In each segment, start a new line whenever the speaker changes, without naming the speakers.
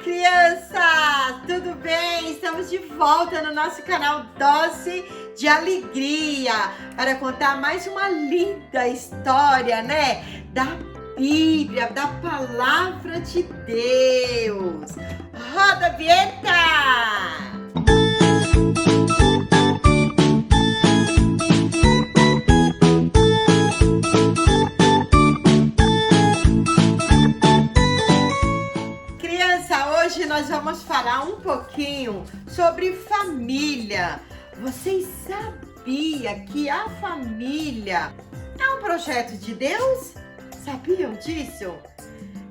Crianças! Tudo bem? Estamos de volta no nosso canal Dose de Alegria para contar mais uma linda história, né? Da Bíblia, da Palavra de Deus. Roda a vinheta! Hoje nós vamos falar um pouquinho sobre família. Vocês sabiam que a família é um projeto de Deus? Sabiam disso?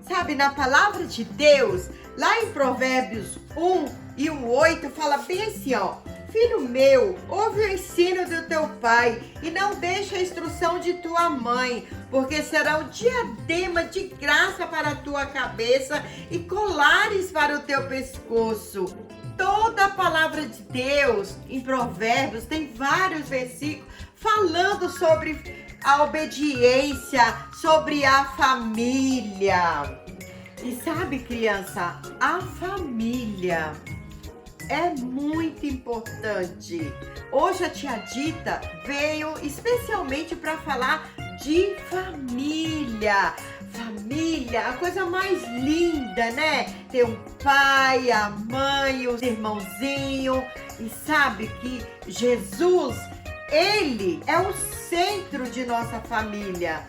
Sabe, na palavra de Deus, lá em Provérbios 1 e 8, fala bem assim, ó. Filho meu, ouve o ensino do teu pai e não deixe a instrução de tua mãe, porque será um diadema de graça para a tua cabeça e colares para o teu pescoço. Toda a palavra de Deus em Provérbios tem vários versículos falando sobre a obediência, sobre a família. E sabe, criança, a família é muito importante. Hoje a tia Dita veio especialmente para falar de família. Família, a coisa mais linda, né? Ter um pai, a mãe, os irmãozinhos. E sabe que Jesus, ele é o centro de nossa família.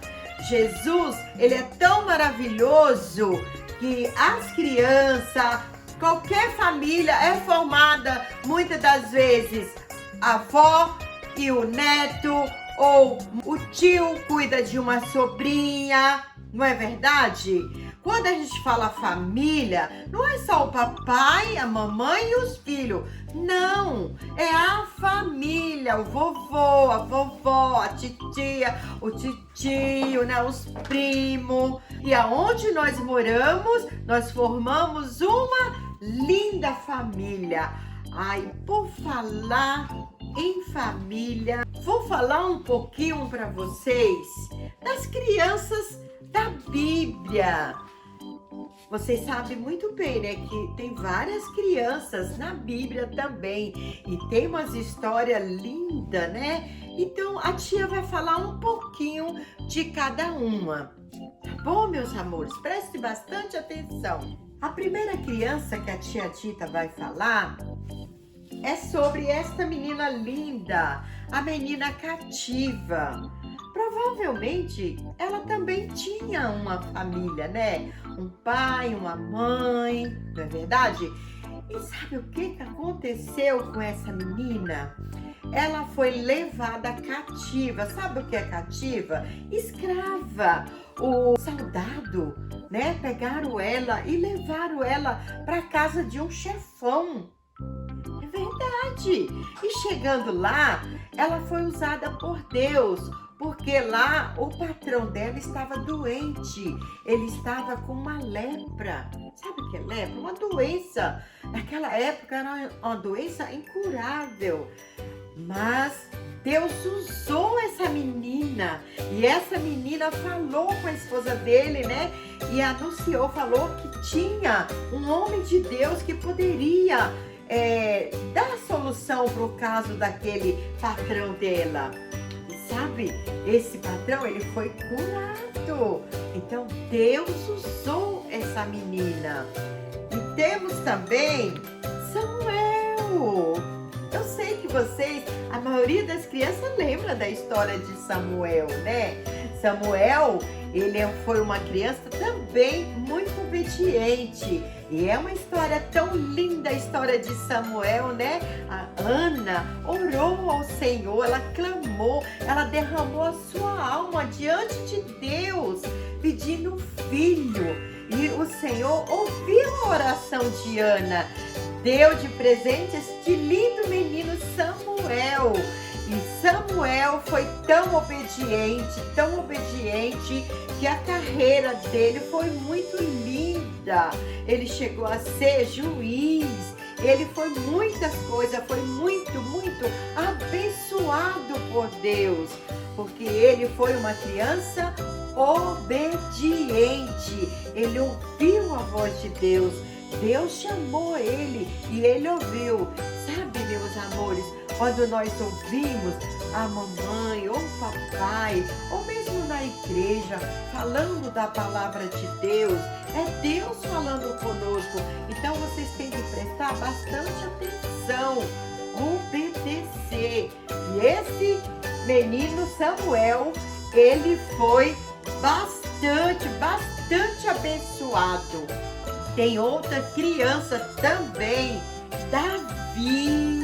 Jesus, ele é tão maravilhoso que as crianças, qualquer família é formada, muitas das vezes, a avó e o neto, ou o tio cuida de uma sobrinha, não é verdade? Quando a gente fala família, não é só o papai, a mamãe e os filhos. Não, é a família, o vovô, a vovó, a titia, o titio, né, os primos. E aonde nós moramos, nós formamos uma linda família. Ai, por falar em família, vou falar um pouquinho para vocês das crianças da Bíblia. Vocês sabem muito bem, né, que tem várias crianças na Bíblia também e tem umas histórias lindas, né? Então a tia vai falar um pouquinho de cada uma. Tá bom, meus amores? Preste bastante atenção. A primeira criança que a tia Dita vai falar é sobre esta menina linda, a menina cativa. Provavelmente ela também tinha uma família, né? Um pai, uma mãe, não é verdade? E sabe o que aconteceu com essa menina? Ela foi levada cativa. Sabe o que é cativa? Escrava. O soldado, né? Pegaram ela e levaram ela para casa de um chefão. É verdade. E chegando lá, ela foi usada por Deus, porque lá o patrão dela estava doente. Ele estava com uma lepra. Sabe o que é lepra? Uma doença. Naquela época era uma doença incurável. Mas Deus usou essa menina. E essa menina falou com a esposa dele, né? E anunciou, falou que tinha um homem de Deus que poderia dar solução para o caso daquele patrão dela. Sabe, esse patrão, ele foi curado. Então, Deus usou essa menina. E temos também Samuel. Eu sei que vocês, a maioria das crianças lembra da história de Samuel, né? Samuel, ele foi uma criança também muito obediente. E é uma história tão linda, a história de Samuel, né? A Ana orou ao Senhor, ela clamou, ela derramou a sua alma diante de Deus, pedindo um filho. E o Senhor ouviu a oração de Ana, deu de presente este lindo menino Samuel. E Samuel foi tão obediente, que a carreira dele foi muito linda. Ele chegou a ser juiz, ele foi muitas coisas, foi muito abençoado por Deus, porque ele foi uma criança obediente. Ele ouviu a voz de Deus. Deus chamou ele e ele ouviu. Sabe, meus amores, quando nós ouvimos a mamãe ou o papai, ou mesmo na igreja, falando da palavra de Deus, é Deus falando conosco. Então vocês têm que prestar bastante atenção, obedecer. E esse menino Samuel, ele foi bastante abençoado. Tem outra criança também, Davi.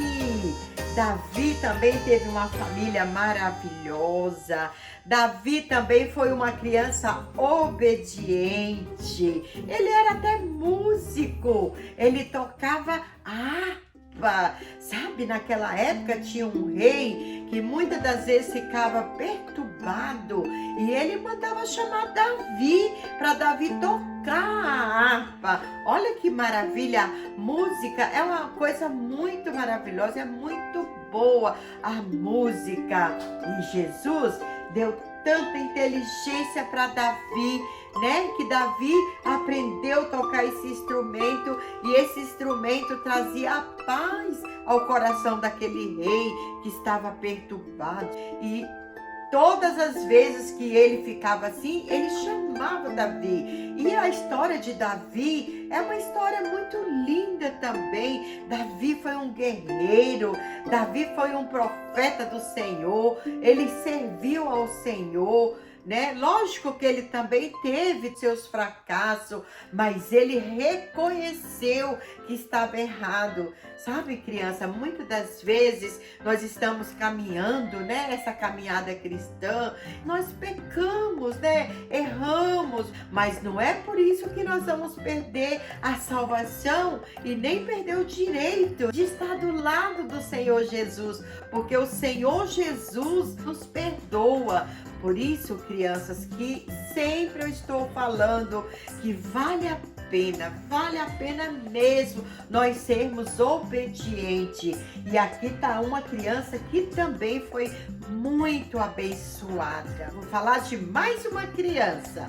Davi também teve uma família maravilhosa. Davi também foi uma criança obediente. Ele era até músico. Ele tocava harpa. Sabe, naquela época tinha um rei que muitas das vezes ficava perturbado e ele mandava chamar Davi para Davi tocar a harpa. Olha que maravilha! Música é uma coisa muito maravilhosa, é muito boa a música. E Jesus deu tanta inteligência para Davi, né? Que Davi aprendeu a tocar esse instrumento e esse instrumento trazia a paz ao coração daquele rei que estava perturbado. E todas as vezes que ele ficava assim, ele chamava Davi. E a história de Davi é uma história muito linda também. Davi foi um guerreiro, Davi foi um profeta do Senhor, ele serviu ao Senhor, né? Lógico que ele também teve seus fracassos, mas ele reconheceu que estava errado. Sabe, criança, muitas das vezes nós estamos caminhando, né? Essa caminhada cristã, nós pecamos, né? Erramos, mas não é por isso que nós vamos perder a salvação e nem perder o direito de estar do lado do Senhor Jesus, porque o Senhor Jesus nos perdoa. Por isso, crianças, que sempre eu estou falando que vale a pena mesmo nós sermos obedientes. E aqui está uma criança que também foi muito abençoada. Vou falar de mais uma criança.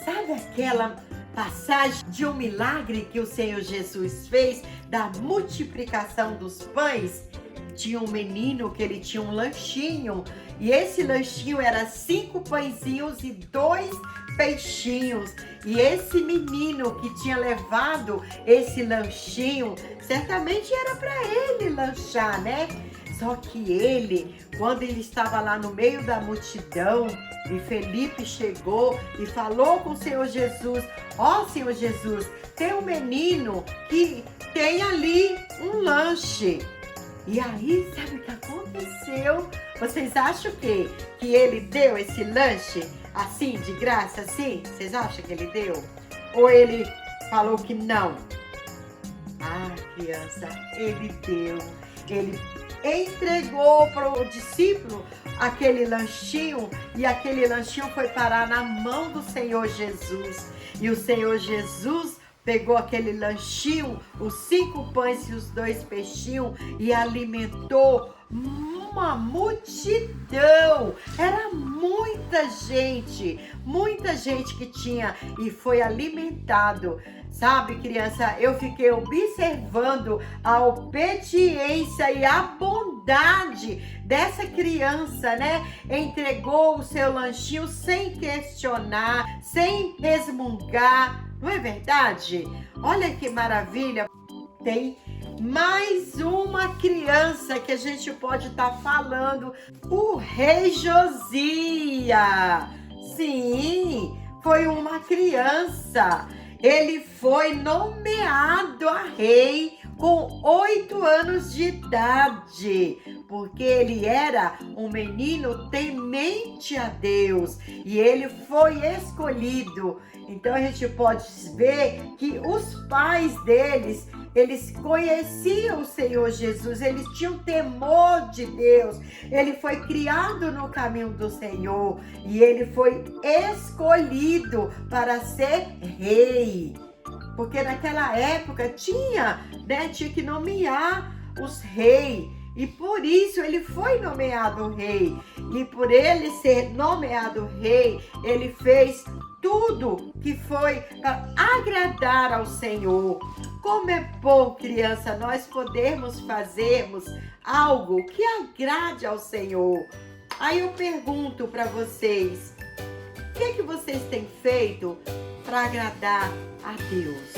Sabe aquela passagem de um milagre que o Senhor Jesus fez, da multiplicação dos pães? Tinha um menino que ele tinha um lanchinho, e esse lanchinho era 5 pãezinhos e 2 peixinhos. E esse menino que tinha levado esse lanchinho, certamente era para ele lanchar, né? Só que ele, quando ele estava lá no meio da multidão, e Felipe chegou e falou com o Senhor Jesus: ó, Senhor Jesus, tem um menino que tem ali um lanche. E aí, sabe o que aconteceu? Vocês acham que ele deu esse lanche assim, de graça, assim? Vocês acham que ele deu? Ou ele falou que não? Ah, criança, ele deu. Ele entregou para o discípulo aquele lanchinho, e aquele lanchinho foi parar na mão do Senhor Jesus. E o Senhor Jesus pegou aquele lanchinho, os 5 pães e os 2 peixinhos, e alimentou uma multidão. Era muita gente que tinha, e foi alimentado. Sabe, criança, eu fiquei observando a obediência e a bondade dessa criança, né? Entregou o seu lanchinho sem questionar, sem resmungar. Não é verdade? Olha que maravilha. Tem mais uma criança que a gente pode estar falando. O rei Josias. Sim, foi uma criança. Ele foi nomeado a rei com 8 anos de idade, porque ele era um menino temente a Deus e ele foi escolhido. Então a gente pode ver que os pais deles, eles conheciam o Senhor Jesus, eles tinham temor de Deus. Ele foi criado no caminho do Senhor e ele foi escolhido para ser rei. Porque naquela época tinha que nomear os reis. E por isso ele foi nomeado rei. E por ele ser nomeado rei, ele fez tudo que foi para agradar ao Senhor. Como é bom, criança, nós podermos fazermos algo que agrade ao Senhor. Aí eu pergunto para vocês, o que é que vocês têm feito para agradar a Deus?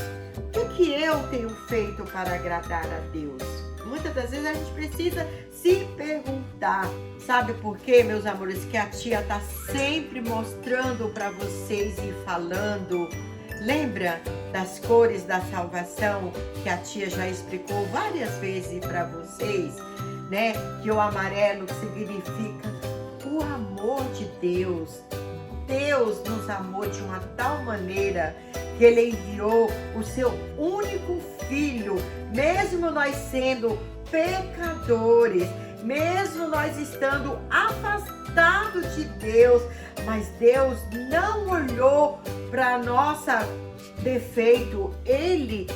O que eu tenho feito para agradar a Deus? Muitas das vezes a gente precisa se perguntar. Sabe por quê, meus amores? Que a tia tá sempre mostrando para vocês e falando. Lembra das cores da salvação que a tia já explicou várias vezes para vocês, né? Que o amarelo significa o amor de Deus. Deus nos amou de uma tal maneira que Ele enviou o seu único filho, mesmo nós sendo pecadores, mesmo nós estando afastados de Deus, mas Deus não olhou para nossa defeito. Ele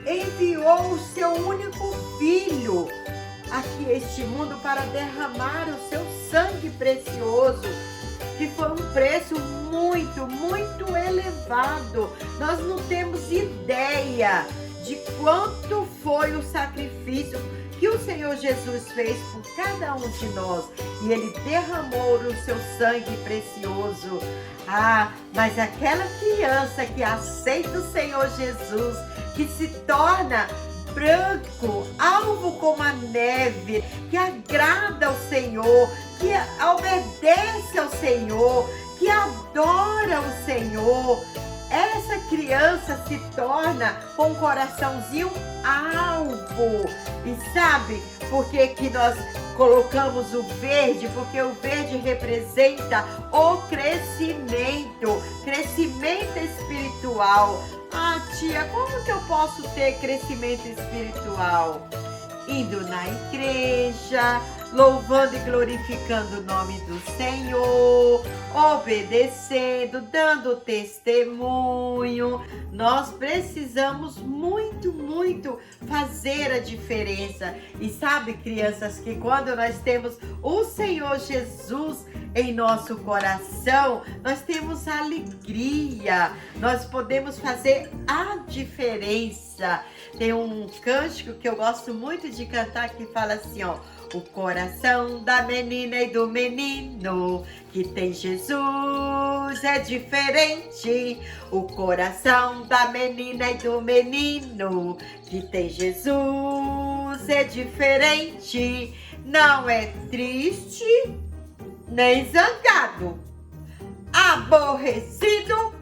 enviou o seu único filho aqui a este mundo para derramar o seu sangue precioso, que foi um preço muito, muito elevado. Nós não temos ideia de quanto foi o sacrifício que o Senhor Jesus fez por cada um de nós. E Ele derramou o seu sangue precioso. Ah, mas aquela criança que aceita o Senhor Jesus, que se torna branco, alvo como a neve, que agrada ao Senhor, que obedece ao Senhor, que adora o Senhor, essa criança se torna com um coraçãozinho alvo. E sabe por que que nós colocamos o verde? Porque o verde representa o crescimento espiritual. Ah, tia, como que eu posso ter crescimento espiritual? Indo na igreja, louvando e glorificando o nome do Senhor, obedecendo, dando testemunho. Nós precisamos muito, muito fazer a diferença. E sabe, crianças, que quando nós temos o Senhor Jesus em nosso coração, nós temos alegria, nós podemos fazer a diferença. Tem um cântico que eu gosto muito de cantar que fala assim, ó: o coração da menina e do menino que tem Jesus é diferente. O coração da menina e do menino que tem Jesus é diferente. Não é triste nem zangado, aborrecido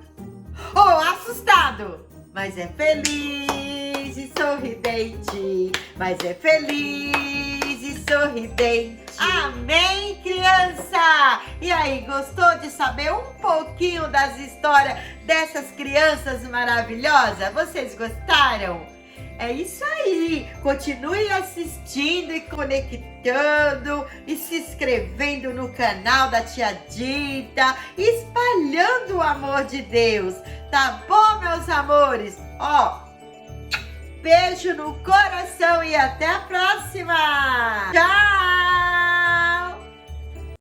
ou assustado, mas é feliz e sorridente. Mas é feliz e sorridente. Amém, criança? E aí, gostou de saber um pouquinho das histórias dessas crianças maravilhosas? Vocês gostaram? É isso aí, continue assistindo e conectando e se inscrevendo no canal da Tia Dita, espalhando o amor de Deus, tá bom, meus amores? Ó, beijo no coração e até a próxima! Tchau!